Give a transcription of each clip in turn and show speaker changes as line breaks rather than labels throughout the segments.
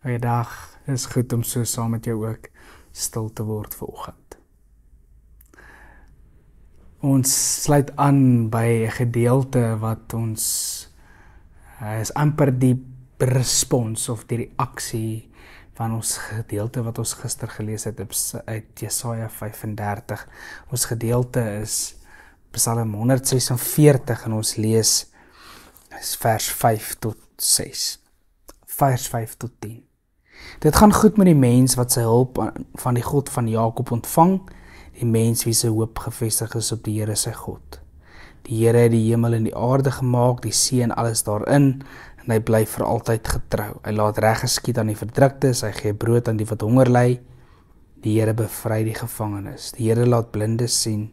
Goeiedag, is goed om so saam met jou ook stil te word vanoggend. Ons sluit aan by 'n gedeelte wat ons is amper die respons of die reaksie van ons gedeelte wat ons gister gelees het uit Jesaja 35. Ons gedeelte is Psalm 146 en ons lees vers 5 tot 6. Vers 5 tot 10. Dit gaan goed met die mens wat sy hulp van die God van Jakob ontvang, die mens wie sy hoop gevestig is op die Here sy God. Die Here het die hemel en die aarde gemaak, die see en alles daarin, en hy bly vir altyd getrou. Hy laat reg geskied aan die verdruktes, hy gee brood aan die wat honger ly. Die Here bevry die gevangenes. Die Here laat blindes sien.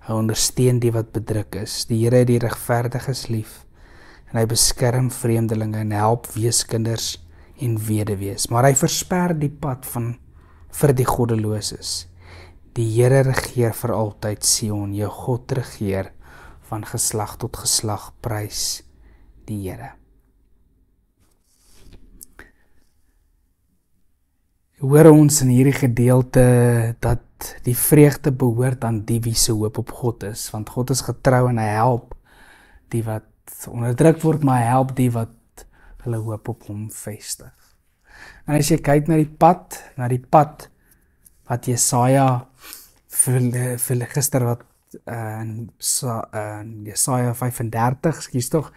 Hy ondersteun die wat bedruk is. Die Here het die regverdiges lief, en hy beskerm vreemdelinge en help weeskinders en weduwees, maar hy versper die pad vir die goddeloses. Die Here regeer vir altyd, Sion, jou God regeer van geslag tot geslag, prys die Here. Hoor ons in hierdie gedeelte dat die vreugde behoort aan die wie se hoop op God is, want God is getrou en hy help die wat onderdruk word, maar hy help die wat hulle hoop op hom vestig. En as jy kyk na die pad wat Jesaja vir gister wat in Jesaja 35,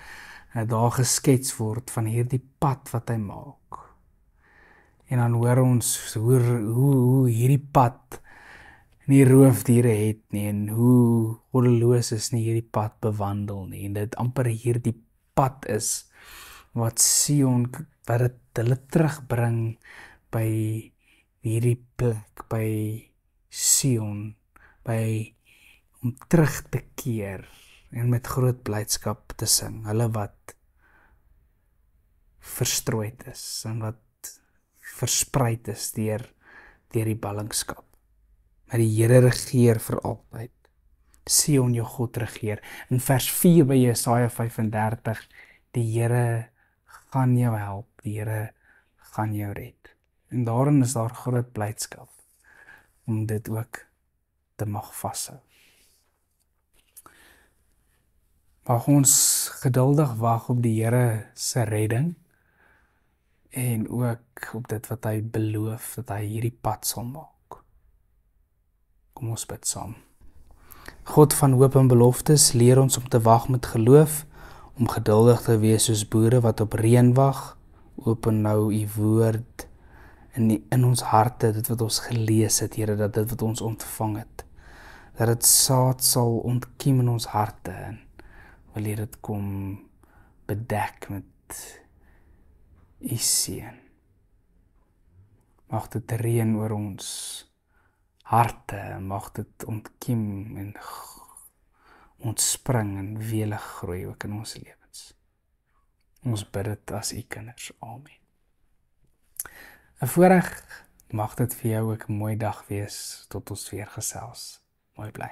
daar geskets word van hierdie pad wat hy maak. En dan hoor ons hoe hierdie pad nie roofdiere het nie, en hoe goddeloses nie hierdie pad bewandel nie, en dit amper hierdie pad is wat Sion, wat dit hulle terugbring by hierdie plek, by Sion, om terug te keer en met groot blydskap te sing, hulle wat verstrooid is en wat verspreid is deur die ballingskap. Maar die Here regeer vir altyd. Sion, jou God regeer. In vers 4 by Jesaja 35, die Here gaan jou help, die Here gaan jou red. En daarin is daar groot blydskap om dit ook te mag vashou. Mag ons geduldig wag op die Here se redding en ook op dit wat hy beloof, dat hy hierdie pad sal maak. Kom ons bid saam. God van hoop en beloftes, leer ons om te wag met geloof, om geduldig te wees soos boere wat op reën wag. Open nou u woord in ons harte, dit wat ons gelees het, Here, dat dit wat ons ontvang het, dat dit saad sal ontkiem in ons harte, en wil jy dit kom bedek met u seën. Mag dit reën oor ons harte, mag dit ontkiem en ontspring en welig groei ook in ons lewens. Ons bid dit as u kinders. Amen. 'n voorreg, mag dit vir jou ook 'n mooi dag wees tot ons weer gesels. Mooi bly.